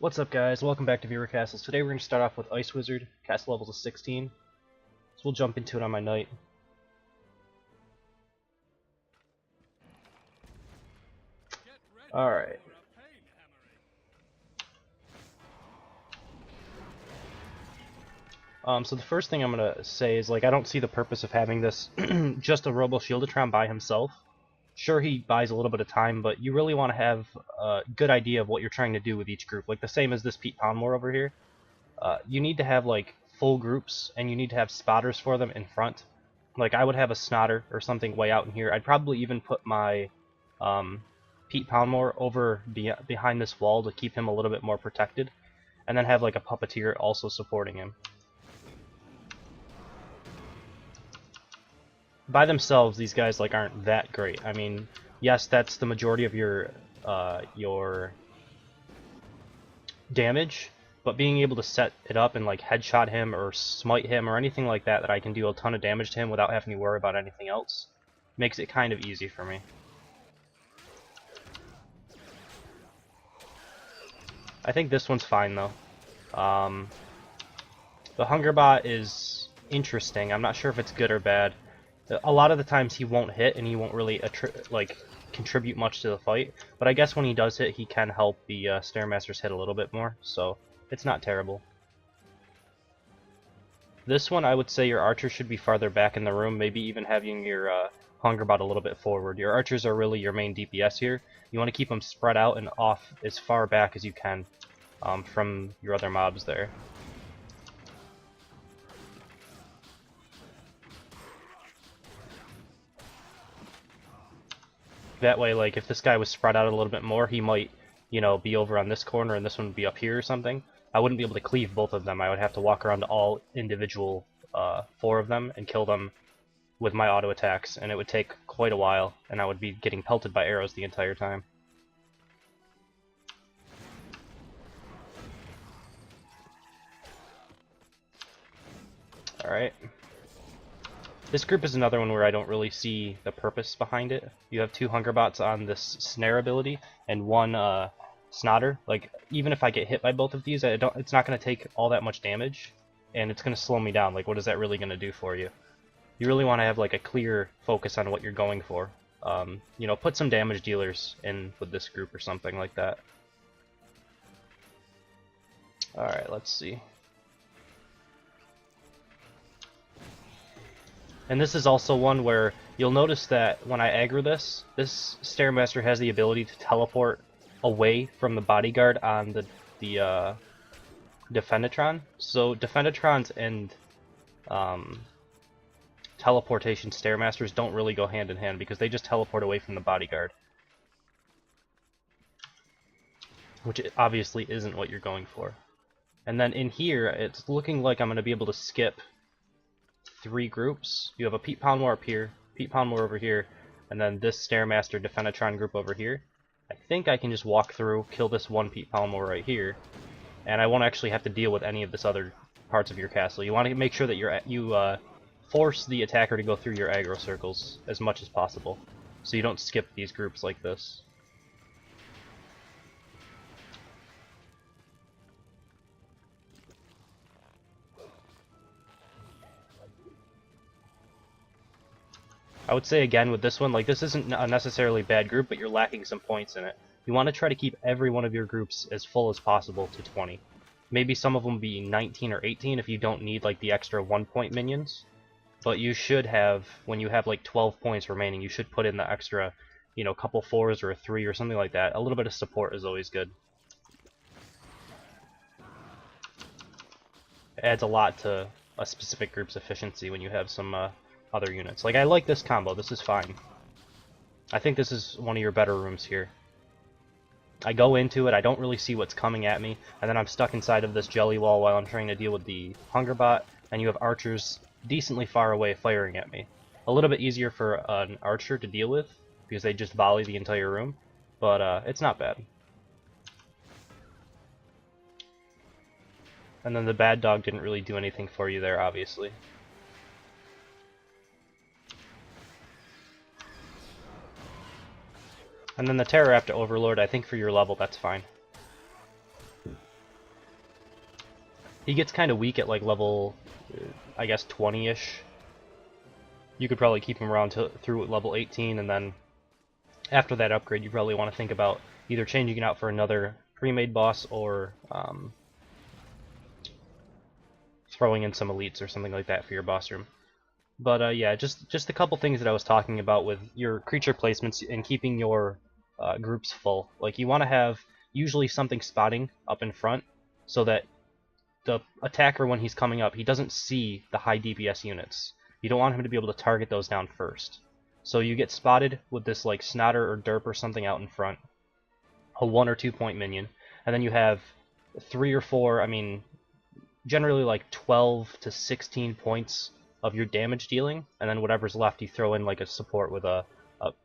What's up, guys? Welcome back to Viewer Castles. Today we're going to start off with Icewizard. Castle levels of 16. So we'll jump into it on my knight. Alright. So the first thing I'm going to say is, I don't see the purpose of having this just a Robo Shieldatron by himself. Sure, he buys a little bit of time, but you really want to have a good idea of what you're trying to do with each group. Like the same as this Pete Poundmore over here. You need to have full groups, and you need to have spotters for them in front. Like I would have a Snotter or something way out in here. I'd probably even put my Pete Poundmore over behind this wall to keep him a little bit more protected, and then have a puppeteer also supporting him. By themselves, these guys aren't that great. I mean, yes, that's the majority of your damage, but being able to set it up and headshot him or smite him or anything like that I can do a ton of damage to him without having to worry about anything else makes it kind of easy for me. I think this one's fine though. The Hungerbot is interesting. I'm not sure if it's good or bad. A lot of the times he won't hit and he won't really contribute much to the fight, but I guess when he does hit, he can help the Stairmasters hit a little bit more, so it's not terrible. This one, I would say your archer should be farther back in the room, maybe even having your Hungerbot a little bit forward. Your archers are really your main DPS here. You want to keep them spread out and off as far back as you can from your other mobs there. That way, if this guy was spread out a little bit more, he might, be over on this corner and this one would be up here or something. I wouldn't be able to cleave both of them. I would have to walk around to all individual 4 of them and kill them with my auto attacks, and it would take quite a while, and I would be getting pelted by arrows the entire time. Alright. This group is another one where I don't really see the purpose behind it. You have 2 Hungerbots on this snare ability and 1 Snotter. Even if I get hit by both of these, it's not going to take all that much damage, and it's going to slow me down. What is that really going to do for you? You really want to have a clear focus on what you're going for. Put some damage dealers in with this group or something like that. Alright, let's see. And this is also one where you'll notice that when I aggro this Stairmaster has the ability to teleport away from the bodyguard on the Defendatron. So Defendatrons and teleportation Stairmasters don't really go hand in hand because they just teleport away from the bodyguard. Which obviously isn't what you're going for. And then in here, it's looking like I'm going to be able to skip 3 groups. You have a Pete Poundmore up here, Pete Poundmore over here, and then this Stairmaster Defendatron group over here. I think I can just walk through, kill this one Pete Poundmore right here, and I won't actually have to deal with any of this other parts of your castle. You want to make sure that you force the attacker to go through your aggro circles as much as possible, so you don't skip these groups like this. I would say again with this one, this isn't a necessarily bad group, but you're lacking some points in it. You want to try to keep every one of your groups as full as possible to 20. Maybe some of them be 19 or 18 if you don't need the extra 1-point minions. But you should have, when you have 12 points remaining, you should put in the extra, couple 4s or a 3 or something like that. A little bit of support is always good. It adds a lot to a specific group's efficiency when you have some other units. I like this combo. This is fine. I think this is one of your better rooms here. I go into it, I don't really see what's coming at me, and then I'm stuck inside of this jelly wall while I'm trying to deal with the Hungerbot, and you have archers decently far away firing at me. A little bit easier for an archer to deal with, because they just volley the entire room, but it's not bad. And then the bad dog didn't really do anything for you there, obviously. And then the Terroraptor Overlord, I think for your level, that's fine. He gets kind of weak at like level, I guess 20-ish. You could probably keep him around through level 18, and then after that upgrade, you probably want to think about either changing it out for another pre-made boss or throwing in some elites or something like that for your boss room. But yeah, just a couple things that I was talking about with your creature placements and keeping your groups full. Like, you want to have usually something spotting up in front so that the attacker, when he's coming up, he doesn't see the high DPS units. You don't want him to be able to target those down first. So you get spotted with this like Snotter or Derp or something out in front, a 1 or 2 point minion, and then you have 3 or 4, I mean, generally like 12 to 16 points of your damage dealing, and then whatever's left you throw in like a support with a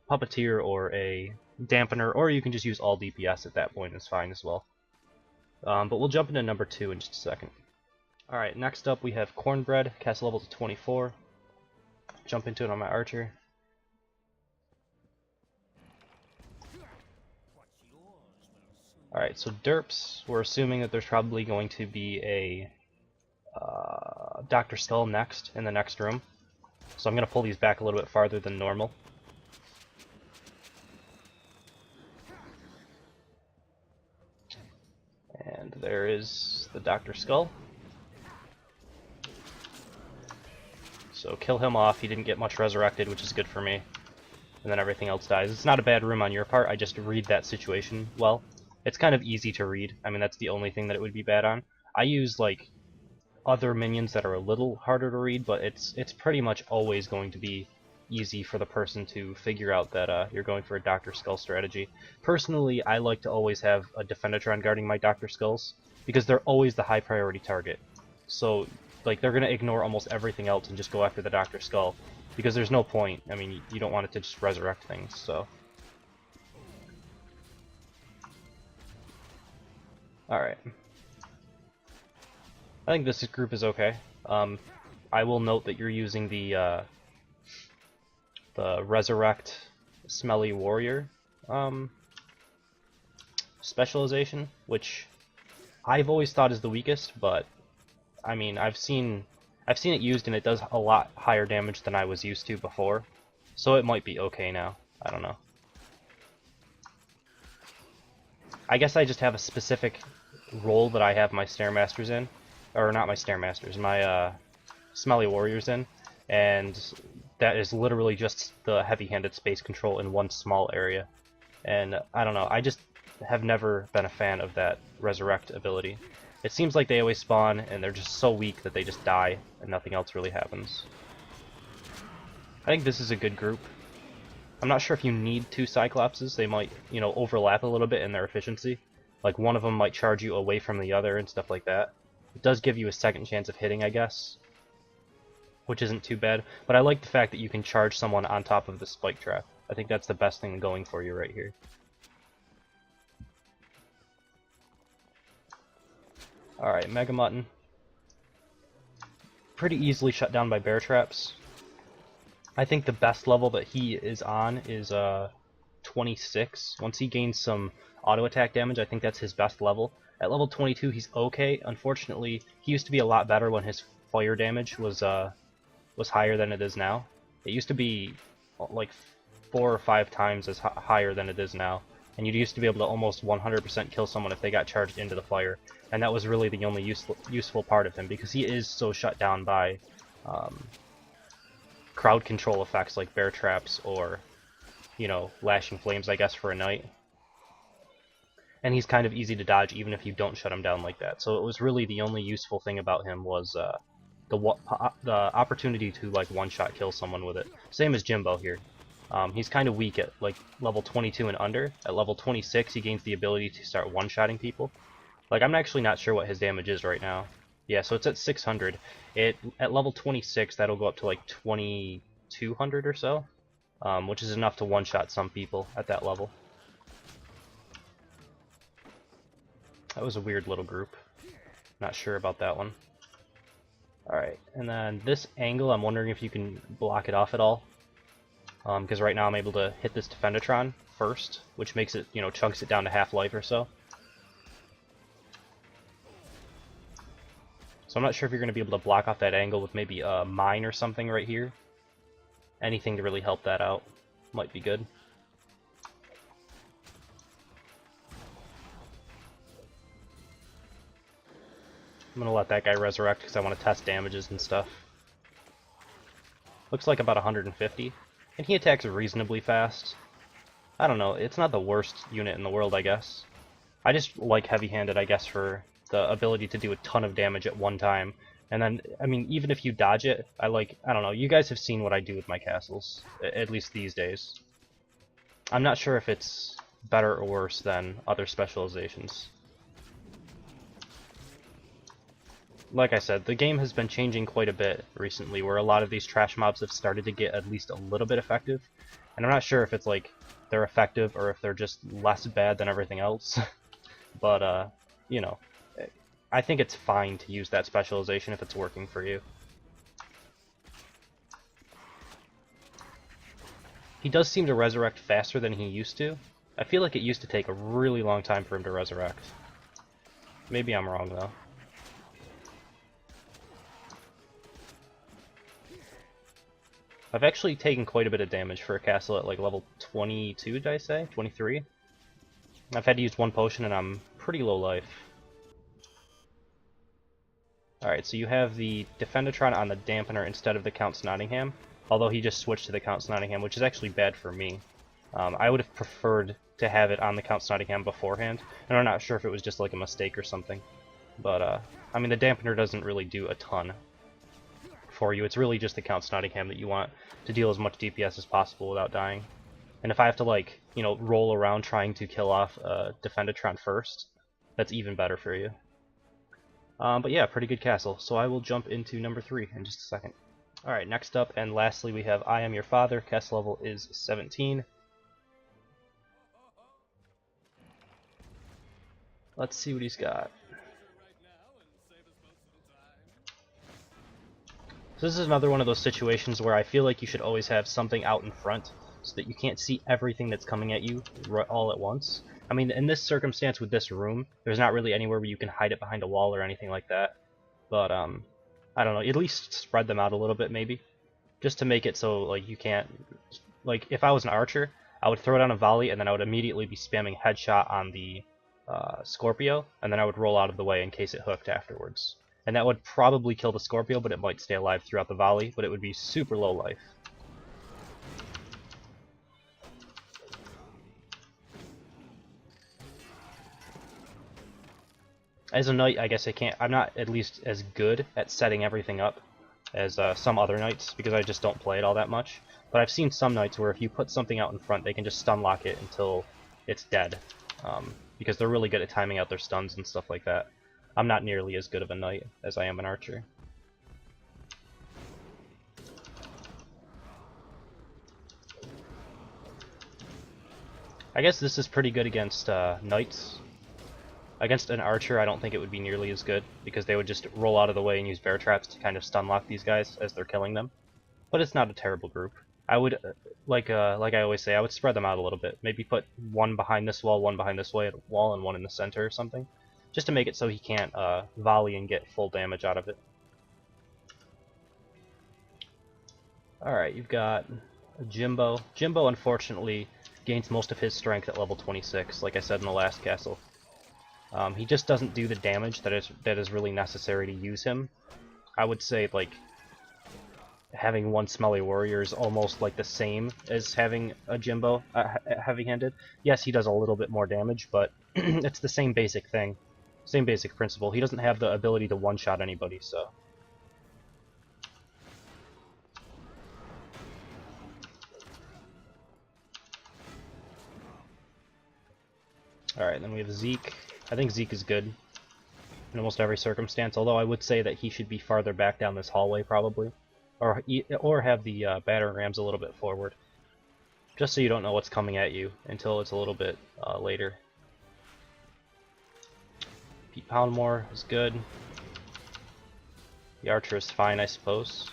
Puppeteer or a Dampener, or you can just use all DPS at that point, it's fine as well. But we'll jump into number 2 in just a second. Alright, next up we have Cornbread, cast level to 24. Jump into it on my archer. Alright, so derps, we're assuming that there's probably going to be a Dr. Skull next, in the next room. So I'm going to pull these back a little bit farther than normal. And there is the Dr. Skull. So kill him off, he didn't get much resurrected, which is good for me. And then everything else dies. It's not a bad room on your part, I just read that situation well. It's kind of easy to read, I mean that's the only thing that it would be bad on. I use like other minions that are a little harder to read, but it's pretty much always going to be easy for the person to figure out that you're going for a Dr. Skull strategy. Personally, I like to always have a Defendertron guarding my Dr. Skulls, because they're always the high priority target. So like they're going to ignore almost everything else and just go after the Dr. Skull, because there's no point. I mean, you don't want it to just resurrect things, so. Alright. I think this group is okay. I will note that you're using the Resurrect Smelly Warrior specialization, which I've always thought is the weakest, but I mean I've seen it used and it does a lot higher damage than I was used to before, so it might be okay now. I don't know. I guess I just have a specific role that I have my Stairmasters in, or not my Stairmasters, my Smelly Warriors in, and that is literally just the heavy-handed space control in one small area. And I don't know, I just have never been a fan of that Resurrect ability. It seems like they always spawn and they're just so weak that they just die and nothing else really happens. I think this is a good group. I'm not sure if you need 2 Cyclopses. They might, you know, overlap a little bit in their efficiency. Like one of them might charge you away from the other and stuff like that. It does give you a second chance of hitting, I guess, which isn't too bad. But I like the fact that you can charge someone on top of the spike trap. I think that's the best thing going for you right here. Alright, Mega Mutton. Pretty easily shut down by bear traps. I think the best level that he is on is 26. Once he gains some auto attack damage, I think that's his best level. At level 22 he's okay. Unfortunately, he used to be a lot better when his fire damage was higher than it is now. It used to be like 4 or 5 times as higher than it is now. And you used to be able to almost 100% kill someone if they got charged into the fire. And that was really the only useful part of him, because he is so shut down by crowd control effects like bear traps or, you know, lashing flames, I guess, for a knight. And he's kind of easy to dodge even if you don't shut him down like that. So it was really the only useful thing about him was the opportunity to like one-shot kill someone with it. Same as Jimbo here. He's kind of weak at like level 22 and under. At level 26 he gains the ability to start one-shotting people. Like, I'm actually not sure what his damage is right now. Yeah, so it's at 600. At level 26 that'll go up to like 2200 or so, which is enough to one-shot some people at that level. That was a weird little group. Not sure about that one. Alright, and then this angle, I'm wondering if you can block it off at all. Because right now I'm able to hit this Defendertron first, which makes it, you know, chunks it down to half life or so. So I'm not sure if you're going to be able to block off that angle with maybe a mine or something right here. Anything to really help that out might be good. I'm going to let that guy resurrect because I want to test damages and stuff. Looks like about 150. And he attacks reasonably fast. I don't know, it's not the worst unit in the world, I guess. I just like heavy-handed, I guess, for the ability to do a ton of damage at one time. And then, I mean, even if you dodge it, I don't know, you guys have seen what I do with my castles, at least these days. I'm not sure if it's better or worse than other specializations. Like I said, the game has been changing quite a bit recently, where a lot of these trash mobs have started to get at least a little bit effective. And I'm not sure if it's like they're effective or if they're just less bad than everything else. But, you know, I think it's fine to use that specialization if it's working for you. He does seem to resurrect faster than he used to. I feel like it used to take a really long time for him to resurrect. Maybe I'm wrong, though. I've actually taken quite a bit of damage for a castle at like level 22, did I say? 23? I've had to use one potion and I'm pretty low life. Alright, so you have the Defendatron on the Dampener instead of the Count's Nottingham, although he just switched to the Count's Nottingham, which is actually bad for me. I would have preferred to have it on the Count's Nottingham beforehand, and I'm not sure if it was just like a mistake or something. But, I mean, the Dampener doesn't really do a ton for you. It's really just the Count's Nottingham that you want to deal as much DPS as possible without dying. And if I have to, like, you know, roll around trying to kill off Defendatron first, that's even better for you. But yeah, pretty good castle. So I will jump into number 3 in just a second. Alright, next up and lastly we have I Am Your Father. Castle level is 17. Let's see what he's got. So this is another one of those situations where I feel like you should always have something out in front so that you can't see everything that's coming at you all at once. I mean, in this circumstance with this room, there's not really anywhere where you can hide it behind a wall or anything like that. But, I don't know, at least spread them out a little bit maybe. Just to make it so, like, you can't... Like, if I was an archer, I would throw down a volley and then I would immediately be spamming headshot on the Scorpio, and then I would roll out of the way in case it hooked afterwards. And that would probably kill the Scorpio, but it might stay alive throughout the volley, but it would be super low life. As a knight, I guess I'm not at least as good at setting everything up as some other knights, because I just don't play it all that much. But I've seen some knights where if you put something out in front, they can just stun lock it until it's dead. Because they're really good at timing out their stuns and stuff like that. I'm not nearly as good of a knight as I am an archer. I guess this is pretty good against knights. Against an archer, I don't think it would be nearly as good, because they would just roll out of the way and use bear traps to kind of stun lock these guys as they're killing them. But it's not a terrible group. I would, like I always say, I would spread them out a little bit. Maybe put one behind this wall, one behind this wall, and one in the center or something. Just to make it so he can't volley and get full damage out of it. Alright, you've got Jimbo. Jimbo, unfortunately, gains most of his strength at level 26, like I said in the last castle. He just doesn't do the damage that is really necessary to use him. I would say, like, having one Smelly Warrior is almost like the same as having a Jimbo heavy-handed. Yes, he does a little bit more damage, but it's the same basic thing. Same basic principle. He doesn't have the ability to one-shot anybody, so... Alright, then we have Zeke. I think Zeke is good in almost every circumstance, although I would say that he should be farther back down this hallway, probably. Or have the battering rams a little bit forward. Just so you don't know what's coming at you until it's a little bit later. Pete Poundmore is good. The Archer is fine, I suppose.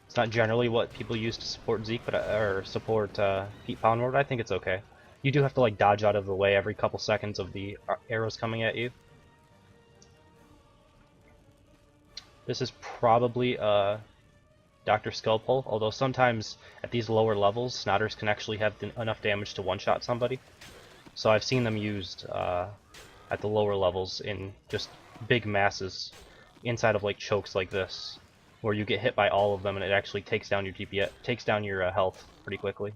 It's not generally what people use to support Zeke, or support Pete Poundmore, but I think it's okay. You do have to, like, dodge out of the way every couple seconds of the arrows coming at you. This is probably a Dr. Skullpole, although sometimes at these lower levels, Snotters can actually have enough damage to one-shot somebody. So I've seen them used at the lower levels in just big masses inside of like chokes like this, where you get hit by all of them and it actually takes down your DPS, takes down your health pretty quickly.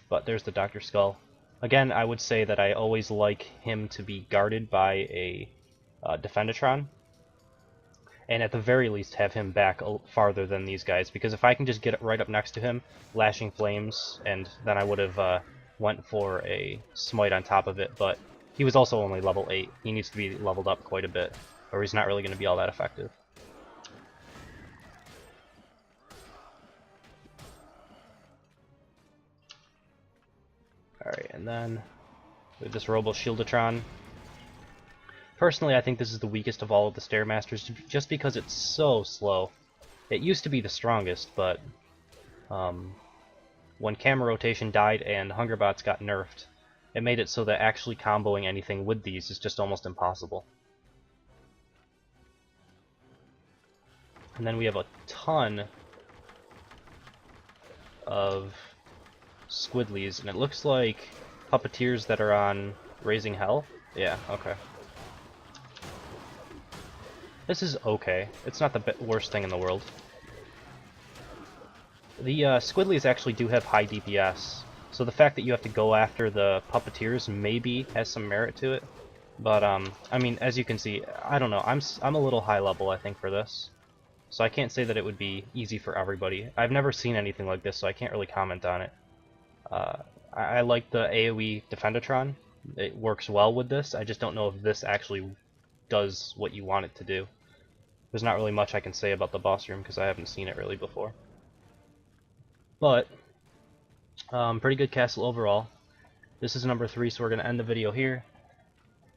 But there's the Dr. Skull. Again, I would say that I always like him to be guarded by a Defendatron, and at the very least have him back farther than these guys, because if I can just get right up next to him, lashing flames, and then I would have went for a smite on top of it, but he was also only level 8. He needs to be leveled up quite a bit, or he's not really going to be all that effective. Alright, and then with this Robo Shieldatron. Personally, I think this is the weakest of all of the Stairmasters, just because it's so slow. It used to be the strongest, but when Camera Rotation died and Hungerbots got nerfed, it made it so that actually comboing anything with these is just almost impossible. And then we have a ton of Squidlies, and it looks like puppeteers that are on Raising Hell? Yeah, okay. This is okay. It's not the worst thing in the world. The Squidlies actually do have high DPS, so the fact that you have to go after the puppeteers maybe has some merit to it. But I mean, as you can see, I don't know. I'm a little high level, I think, for this, so I can't say that it would be easy for everybody. I've never seen anything like this, so I can't really comment on it. I like the AoE Defendatron. It works well with this. I just don't know if this actually does what you want it to do. There's not really much I can say about the boss room because I haven't seen it really before. But pretty good castle overall. This is number 3, so we're going to end the video here.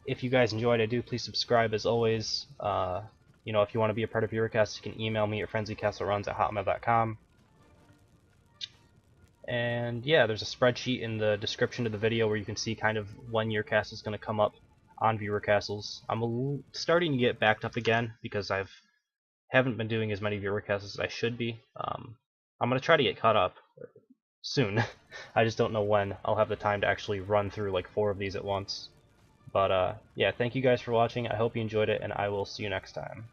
If you guys enjoyed it, please subscribe as always. You know, if you want to be a part of Eurocast, you can email me at frenzycastleruns@hotmail.com. And yeah, there's a spreadsheet in the description of the video where you can see kind of when your cast is going to come up on viewer castles. I'm starting to get backed up again because I haven't been doing as many viewer castles as I should be. I'm going to try to get caught up soon. I just don't know when I'll have the time to actually run through like 4 of these at once. But yeah, thank you guys for watching. I hope you enjoyed it, and I will see you next time.